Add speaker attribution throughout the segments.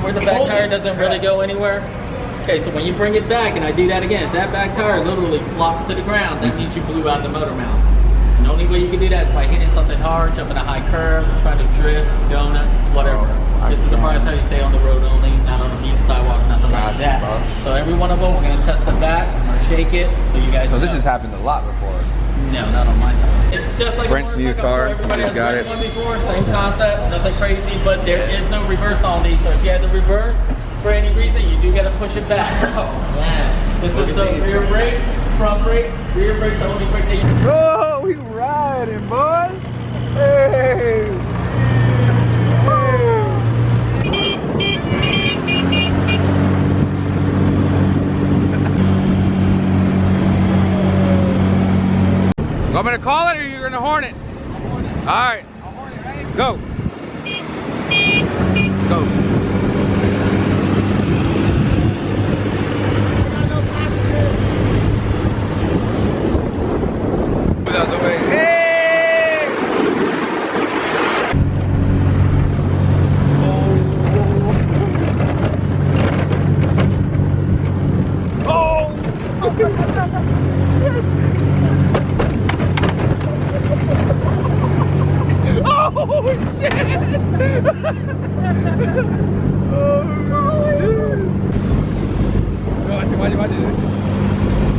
Speaker 1: where the back tire doesn't really go anywhere. Okay, so when you bring it back and I do that again, if that back tire literally flops to the ground, that means you blew out the motor mount. And the only way you can do that is by hitting something hard, jumping a high curb, trying to drift, donuts, whatever. This is the part I tell you, stay on the road only, not on a beach sidewalk, nothing like that. So every one of them, we're gonna test the back, I'm gonna shake it, so you guys
Speaker 2: So this has happened a lot before.
Speaker 1: No, not on my time. It's just like
Speaker 2: Brent's new car,
Speaker 1: everybody has
Speaker 2: got it.
Speaker 1: one before, same concept, nothing crazy, but there is no reverse on these. So if you had the reverse, for any reason, you do gotta push it back. This is the rear brake, front brake, rear brake's the only brake that you
Speaker 2: Oh, we riding, boys! Hey! I'm gonna call it or you're gonna horn it? Alright.
Speaker 3: I'll horn it, ready?
Speaker 2: Go. Go. Move out the way. Hey! Oh! Oh shit!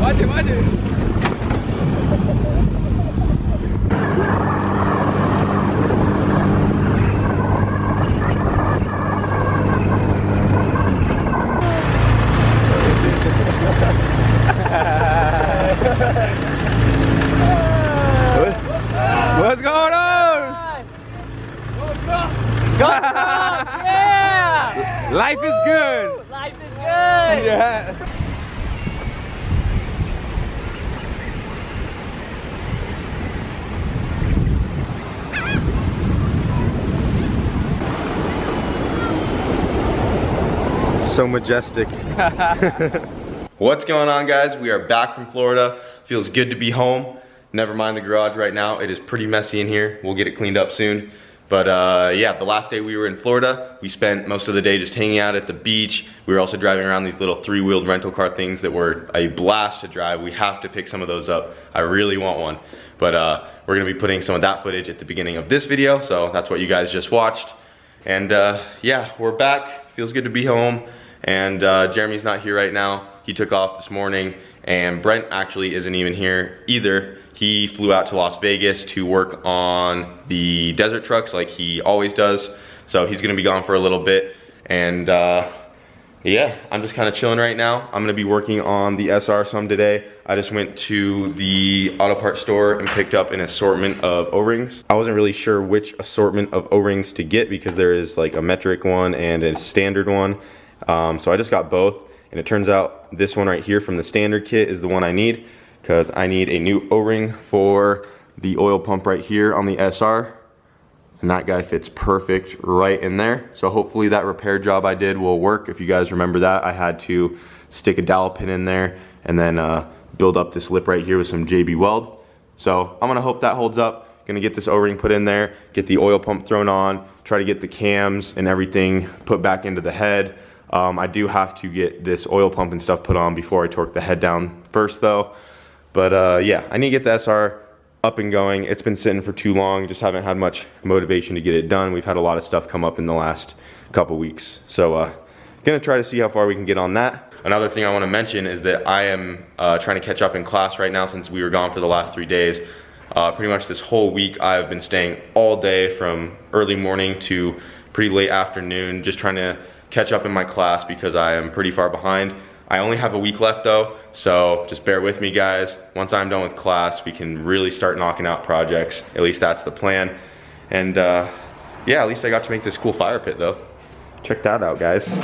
Speaker 2: Watch it. Watch it. What's going on?
Speaker 3: What's up?
Speaker 2: Yeah! Life is good.
Speaker 3: Life is good.
Speaker 2: Yeah. So majestic.
Speaker 4: What's going on, guys? We are back from Florida. Feels good to be home. Never mind the garage right now. It is pretty messy in here. We'll get it cleaned up soon. But yeah, the last day we were in Florida, we spent most of the day just hanging out at the beach. We were also driving around these little 3-wheeled rental car things that were a blast to drive. We have to pick some of those up. I really want one. But we're gonna be putting some of that footage at the beginning of this video, so that's what you guys just watched. And yeah, we're back. Feels good to be home. And Jeremy's not here right now. He took off this morning, and Brent actually isn't even here either. He flew out to Las Vegas to work on the desert trucks like he always does. So he's gonna be gone for a little bit. And yeah, I'm just kind of chilling right now. I'm gonna be working on the SR some today. I just went to the auto parts store and picked up an assortment of O-rings. I wasn't really sure which assortment of O-rings to get because there is like a metric one and a standard one. So I just got both, and it turns out this one right here from the standard kit is the one I need, because I need a new O-ring for the oil pump right here on the SR, and that guy fits perfect right in there. So hopefully that repair job I did will work. If you guys remember that, I had to stick a dowel pin in there and then build up this lip right here with some JB Weld. So I'm gonna hope that holds up. Gonna get this O-ring put in there, get the oil pump thrown on, try to get the cams and everything put back into the head. I do have to get this oil pump and stuff put on before I torque the head down first though. But yeah, I need to get the SR up and going. It's been sitting for too long, just haven't had much motivation to get it done. We've had a lot of stuff come up in the last couple weeks. So gonna try to see how far we can get on that. Another thing I wanna mention is that I am trying to catch up in class right now since we were gone for the last 3 days. Pretty much this whole week I've been staying all day from early morning to pretty late afternoon, just trying to catch up in my class because I am pretty far behind. I only have a week left though, so just bear with me guys. Once I'm done with class, we can really start knocking out projects. At least that's the plan. And yeah, at least I got to make this cool fire pit though. Check that out, guys.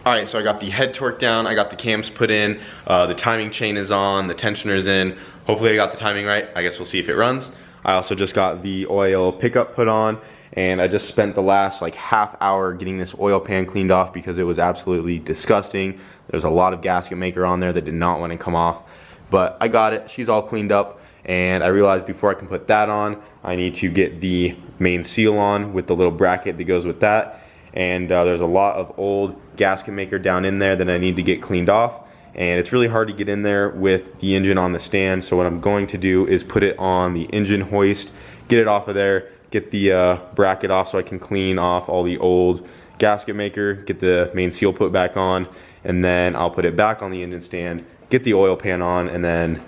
Speaker 4: All right, so I got the head torque down, I got the cams put in, the timing chain is on, the tensioner's in. Hopefully I got the timing right. I guess we'll see if it runs. I also just got the oil pickup put on, and I just spent the last like half hour getting this oil pan cleaned off because it was absolutely disgusting. There's a lot of gasket maker on there that did not want to come off, but I got it. She's all cleaned up, and I realized before I can put that on, I need to get the main seal on with the little bracket that goes with that. And there's a lot of old gasket maker down in there that I need to get cleaned off, and it's really hard to get in there with the engine on the stand. So what I'm going to do is put it on the engine hoist, get it off of there, get the bracket off so I can clean off all the old gasket maker, get the main seal put back on, and then I'll put it back on the engine stand, get the oil pan on, and then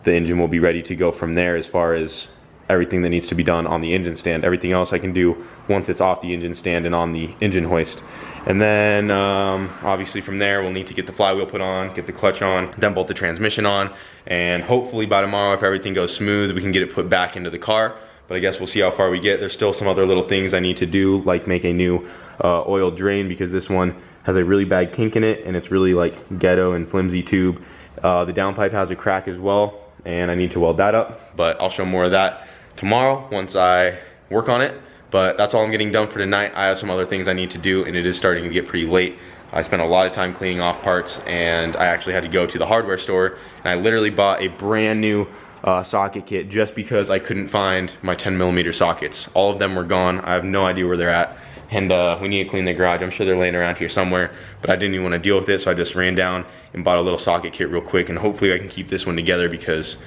Speaker 4: the engine will be ready to go from there as far as everything that needs to be done on the engine stand. Everything else I can do once it's off the engine stand and on the engine hoist. And then obviously from there we'll need to get the flywheel put on, get the clutch on, then bolt the transmission on, and hopefully by tomorrow, if everything goes smooth, we can get it put back into the car. But I guess we'll see how far we get. There's still some other little things I need to do, like make a new oil drain, because this one has a really bad kink in it and it's really like ghetto and flimsy tube. The downpipe has a crack as well, and I need to weld that up, but I'll show more of that tomorrow once I work on it. But that's all I'm getting done for tonight. I have some other things I need to do, and it is starting to get pretty late. I spent a lot of time cleaning off parts, and I actually had to go to the hardware store, and I literally bought a brand new socket kit just because I couldn't find my 10mm sockets. All of them were gone. I have no idea where they're at, and we need to clean the garage. I'm sure they're laying around here somewhere, but I didn't even want to deal with it, so I just ran down and bought a little socket kit real quick, and hopefully I can keep this one together because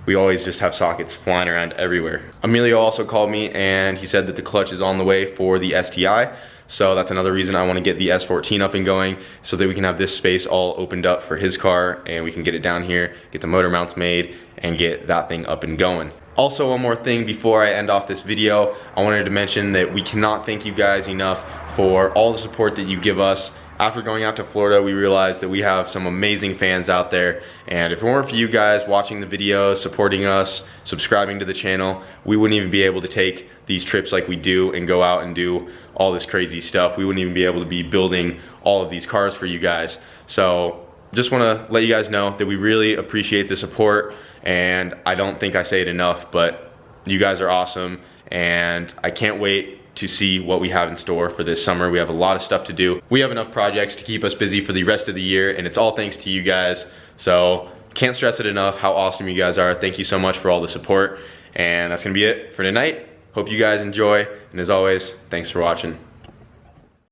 Speaker 4: we always just have sockets flying around everywhere. Emilio also called me and he said that the clutch is on the way for the STI. So that's another reason I want to get the S14 up and going so that we can have this space all opened up for his car, and we can get it down here, get the motor mounts made, and get that thing up and going. Also, one more thing before I end off this video, I wanted to mention that we cannot thank you guys enough for all the support that you give us. After going out to Florida, we realized that we have some amazing fans out there, and if it weren't for you guys watching the videos, supporting us, subscribing to the channel, we wouldn't even be able to take these trips like we do and go out and do all this crazy stuff. We wouldn't even be able to be building all of these cars for you guys. So just want to let you guys know that we really appreciate the support, and I don't think I say it enough, but you guys are awesome, and I can't wait to see what we have in store for this summer. We have a lot of stuff to do. We have enough projects to keep us busy for the rest of the year, and it's all thanks to you guys. So can't stress it enough how awesome you guys are. Thank you so much for all the support, and that's gonna be it for tonight. Hope you guys enjoy, and as always, thanks for watching.